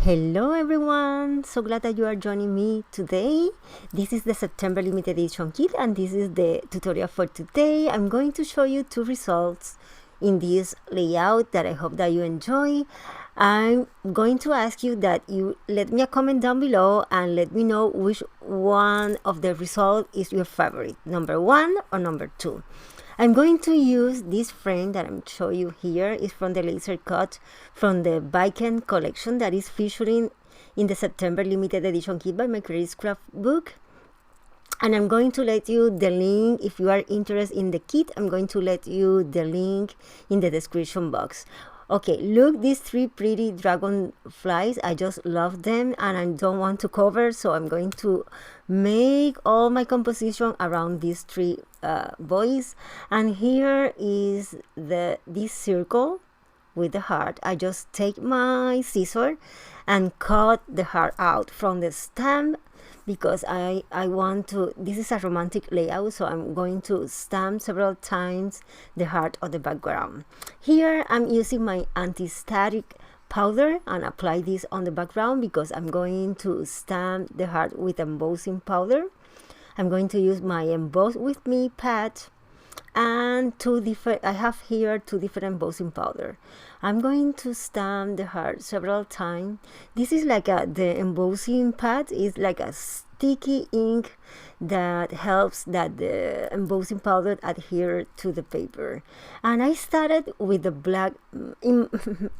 Hello everyone, so glad that you are joining me today. This is the September limited edition kit and this is the tutorial for today. I'm going to show you two results in this layout that I hope that you enjoy. I'm going to ask you that you let me a comment down below and let me know which one of the results is your favorite, number 1 or number 2. I'm going to use this frame that I'm showing you here. Is from the laser cut from the Viking collection that is featuring in the September limited edition kit by My Creative Scrapbook. And I'm going to let you the link if you are interested in the kit. I'm going to let you the link in the description box. Okay, look, these three pretty dragonflies. I just love them and I don't want to cover, so I'm going to make all my composition around these three boys. And here is this circle with the heart. I just take my scissor and cut the heart out from the stamp because I want to, this is a romantic layout, so I'm going to stamp several times the heart of the background. Here I'm using my anti-static powder and apply this on the background because I'm going to stamp the heart with embossing powder. I'm going to use my Emboss With Me pad and I have here two different embossing powder. I'm going to stamp the heart several times. This is like the embossing pad is like a sticky ink that helps that the embossing powder adhere to the paper. And I started with the black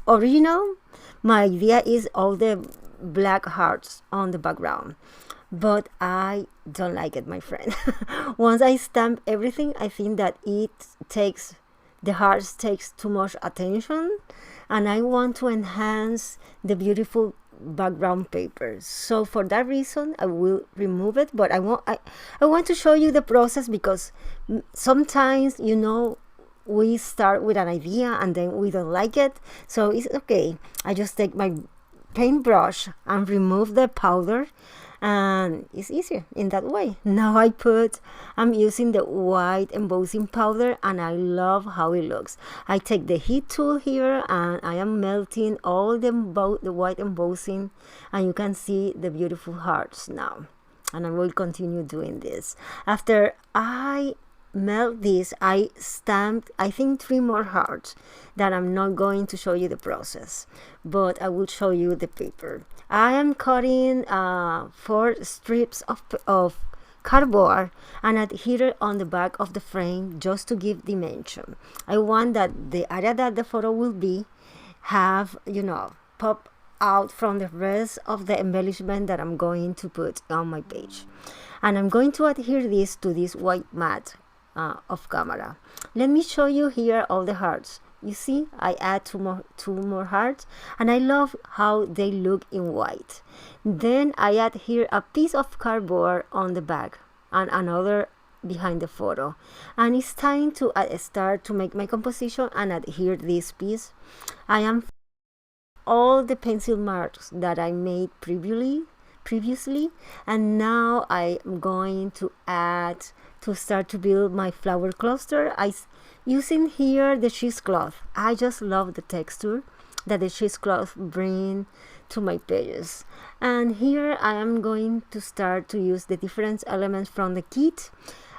original. My idea is all the black hearts on the background, but I don't like it, my friend. Once I stamp everything, I think that the hearts takes too much attention and I want to enhance the beautiful background paper. So for that reason, I will remove it, but I want to show you the process because sometimes, you know, we start with an idea and then we don't like it. So it's okay. I just take my paintbrush and remove the powder and it's easier in that way. Now I'm using the white embossing powder and I love how it looks. I take the heat tool here and I am melting all the white embossing and you can see the beautiful hearts now, and I will continue doing this. After I melt this, I stamped I think 3 more hearts that I'm not going to show you the process, but I will show you the paper. I am cutting 4 strips of cardboard and adhere on the back of the frame just to give dimension. I want that the area that the photo will be have, you know, pop out from the rest of the embellishment that I'm going to put on my page. And I'm going to adhere this to this white mat off camera. Let me show you here all the hearts. You see, I add two more hearts and I love how they look in white. Then I add here a piece of cardboard on the back and another behind the photo, and it's time to start to make my composition and adhere this piece. I am all the pencil marks that I made previously, and now I'm going to add to start to build my flower cluster. Using here the cheesecloth. I just love the texture that the cheesecloth bring to my pages. And here I am going to start to use the different elements from the kit.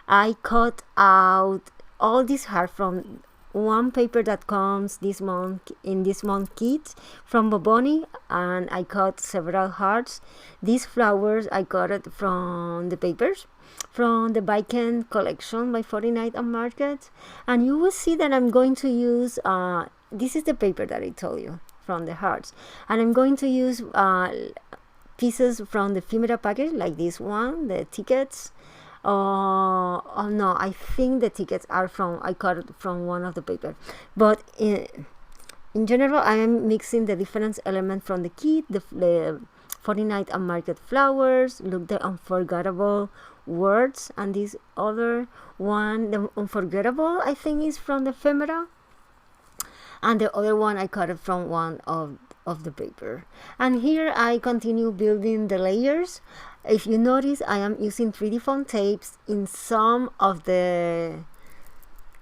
I cut out all this heart from one paper that comes in this month kit from Boboni, and I cut several hearts. These flowers I got it from the papers from the Viking collection by 49 on Market, and you will see that I'm going to use this is the paper that I told you from the hearts, and I'm going to use pieces from the ephemera package like this one, the tickets. Oh no, I think the tickets are I cut it from one of the paper, but in general I am mixing the different elements from the kit, the 49 and Market flowers. Look, the unforgettable words, and this other one, the unforgettable, I think is from the ephemera, and the other one I cut it from one of the paper. And here I continue building the layers. If you notice, I am using 3D foam tapes in some of the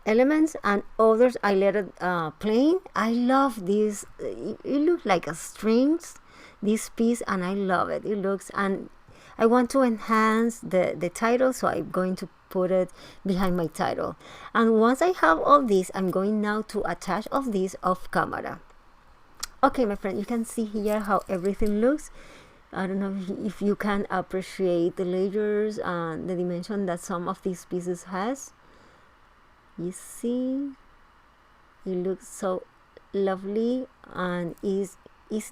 elements and others I let it plain. I love this. It looks like a strings this piece, and I love it. It looks, and I want to enhance the title, so I'm going to put it behind my title. And once I have all this, I'm going now to attach all this off camera. Okay, my friend, you can see here how everything looks. I don't know if you can appreciate the layers and the dimension that some of these pieces has. You see, it looks so lovely and is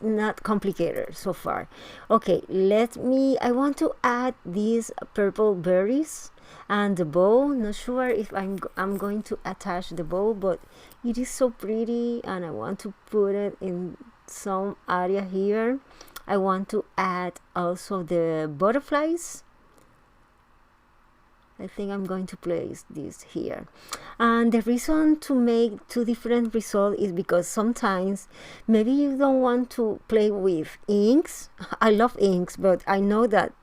not complicated so far. Okay, I want to add these purple berries and the bow. Not sure if I'm going to attach the bow, but it is so pretty and I want to put it in some area here. I want to add also the butterflies. I think I'm going to place this here. And the reason to make two different results is because sometimes maybe you don't want to play with inks. I love inks, but I know that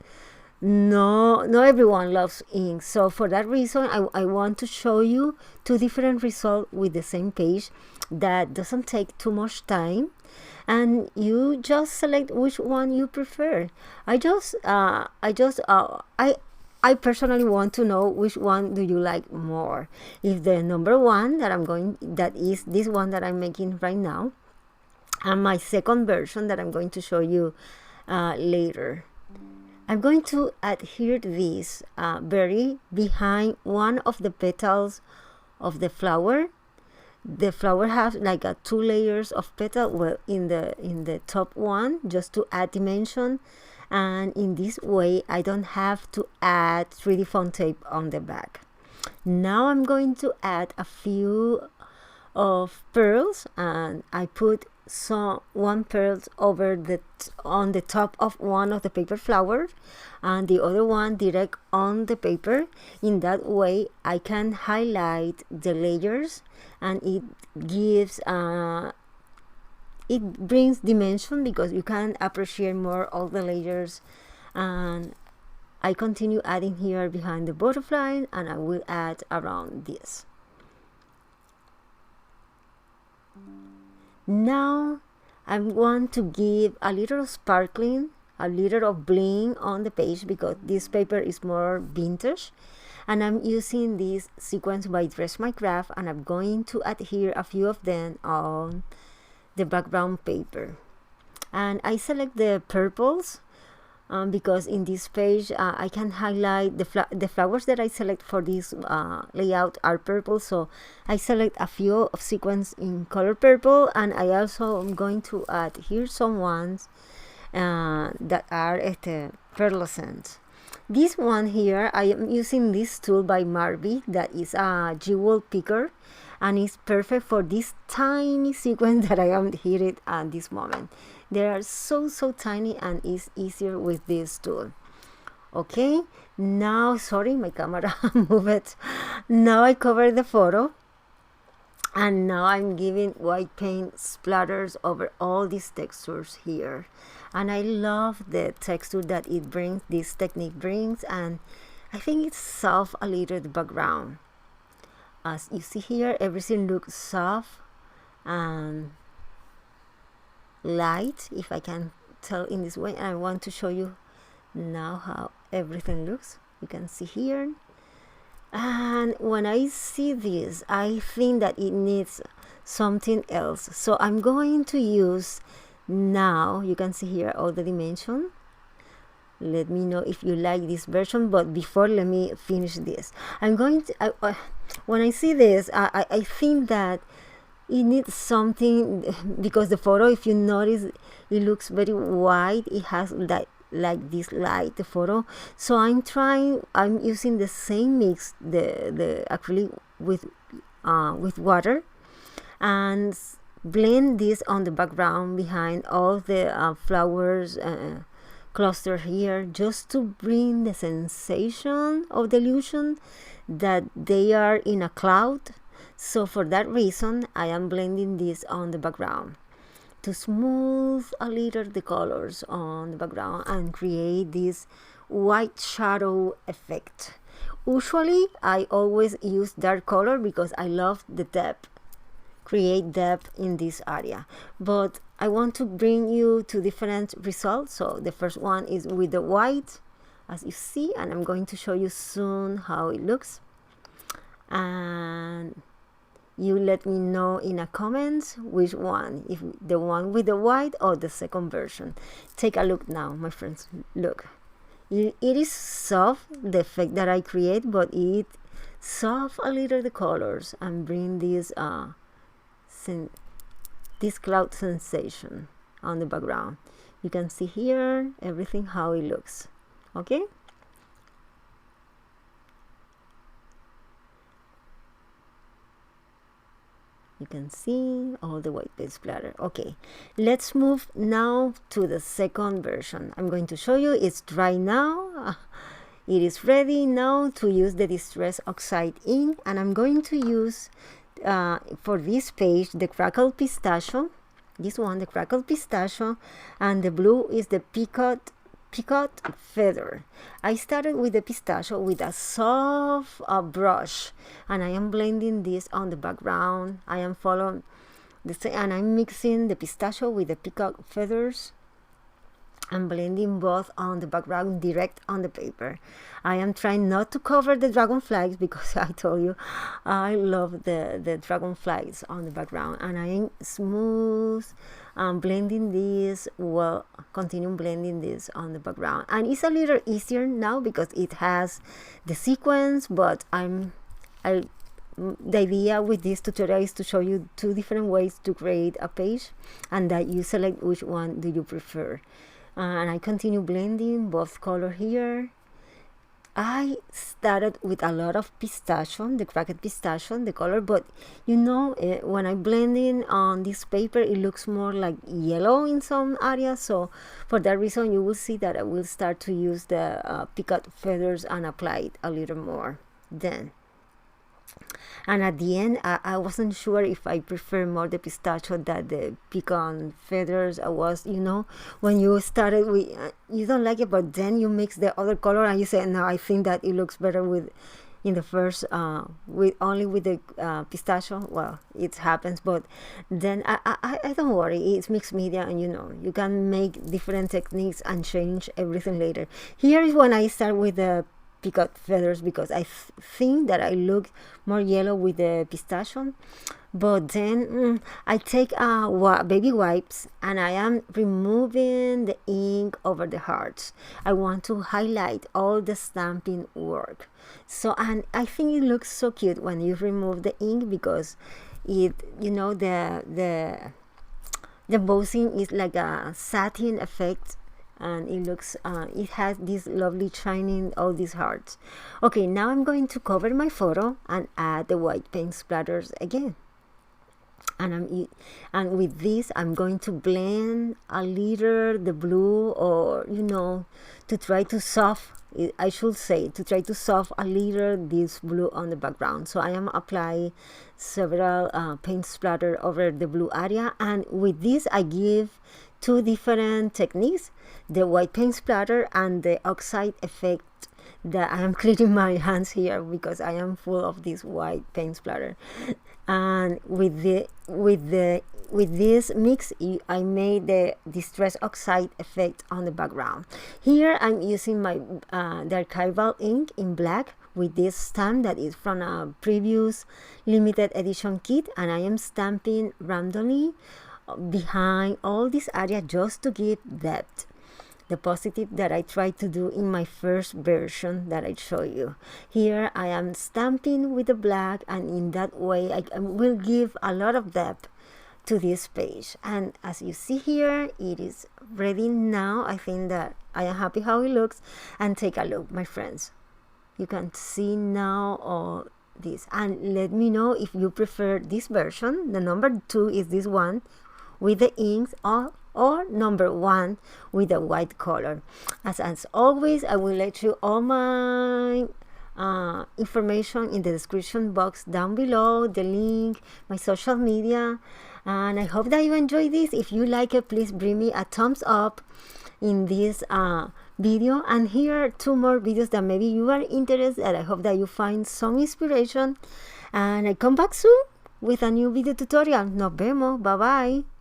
not everyone loves inks. So for that reason, I want to show you two different results with the same page that doesn't take too much time. And you just select which one you prefer. I personally want to know which one do you like more. If the number one that is this one that I'm making right now, and my second version that I'm going to show you later. I'm going to adhere this berry behind one of the petals of the flower. The flower has like 2 layers of petal, well, in the top one, just to add dimension, and in this way I don't have to add 3D foam tape on the back. Now I'm going to add a few of pearls, and I put one pearl over on the top of one of the paper flowers and the other one direct on the paper. In that way I can highlight the layers, and it gives it brings dimension because you can appreciate more all the layers. And I continue adding here behind the butterfly, and I will add around this. Now I want to give a little sparkling, a little of bling on the page because this paper is more vintage, and I'm using this sequence by Dress My Craft, and I'm going to adhere a few of them on the background paper. And I select the purples because in this page I can highlight the flowers that I select for this layout are purple, so I select a few of sequence in color purple, and I also am going to add here some ones that are pearlescent. This one here, I am using this tool by Marby that is a jewel picker, and it's perfect for this tiny sequence that I am here at this moment. They are so tiny, and it's easier with this tool. Okay, now, sorry, my camera moved. Now I cover the photo, and now I'm giving white paint splatters over all these textures here. And I love the texture that this technique brings, and I think it softens a little the background. As you see here, everything looks soft and light, if I can tell in this way. And I want to show you now how everything looks. You can see here. And when I see this, I think that it needs something else. So I'm going to use, now you can see here all the dimension. Let me know if you like this version, but before, let me finish this. I'm going to when I see this, I think that it needs something, because the photo, if you notice, it looks very white. It has like this light, the photo. So I'm using the same mix, the acrylic with water, and blend this on the background behind all the flowers cluster here, just to bring the sensation of the illusion that they are in a cloud. So for that reason, I am blending this on the background to smooth a little the colors on the background and create this white shadow effect. Usually I always use dark color because I love the depth create depth in this area. But I want to bring you to different results. So the first one is with the white, as you see, and I'm going to show you soon how it looks. And you let me know in a comments which one, if the one with the white or the second version. Take a look now, my friends. Look, it is soft, the effect that I create, but it soft a little the colors and bring this cloud sensation on the background. You can see here everything how it looks. Okay, you can see all the white paint splatter. Okay, let's move now to the second version. I'm going to show you. It's dry now. It is ready now to use the Distress Oxide ink, and I'm going to use for this page the Crackled Pistachio. This one, the Crackled Pistachio, and the blue is the Peacock Feather. I started with the pistachio with a soft brush, and I am blending this on the background. I am following this, and I'm mixing the pistachio with the peacock feathers. I'm blending both on the background, direct on the paper. I am trying not to cover the dragonflies because I told you I love the dragonflies on the background, and I am smooth blending this. Well, continue blending this on the background, and it's a little easier now because it has the sequence. But the idea with this tutorial is to show you two different ways to create a page, and that you select which one do you prefer. And I continue blending both color here. I started with a lot of pistachio, the cracked pistachio, the color, but you know, when I'm blending on this paper, it looks more like yellow in some areas. So for that reason, you will see that I will start to use the peacock feathers and apply it a little more then. And at the end, I wasn't sure if I prefer more the pistachio than the pecan feathers. I was, you know, when you started with, you don't like it, but then you mix the other color and you say, no, I think that it looks better with, in the first, with only with the pistachio. Well, it happens, but then I don't worry. It's mixed media, and you know, you can make different techniques and change everything later. Here is when I start with the peacock feathers because I think that I look more yellow with the pistachio. But then I take baby wipes and I am removing the ink over the hearts. I want to highlight all the stamping work. So, and I think it looks so cute when you remove the ink because it, you know, the embossing is like a satin effect. And it looks it has this lovely shining, all these hearts. Okay, now I'm going to cover my photo and add the white paint splatters again, and with this I'm going to blend a little the blue, or you know, to try to I should say to try to soften a little this blue on the background. So I am applying several paint splatter over the blue area, and with this I give two different techniques, the white paint splatter and the oxide effect, that I am cleaning my hands here because I am full of this white paint splatter. And with this mix, I made the Distress Oxide effect on the background. Here I'm using my the archival ink in black with this stamp that is from a previous limited edition kit, and I am stamping randomly behind all this area just to give depth, the positive that I tried to do in my first version that I show you. Here I am stamping with the black, and in that way I will give a lot of depth to this page. And as you see here, it is ready now. I think that I am happy how it looks. And take a look, my friends. You can see now all this, and let me know if you prefer this version. The number 2 is this one with the inks, or number 1 with the white color. As always, I will let you all my information in the description box down below, the link, my social media, and I hope that you enjoy this. If you like it, please bring me a thumbs up in this video, and here are 2 more videos that maybe you are interested, and I hope that you find some inspiration, and I come back soon with a new video tutorial. Nos vemos. Bye bye.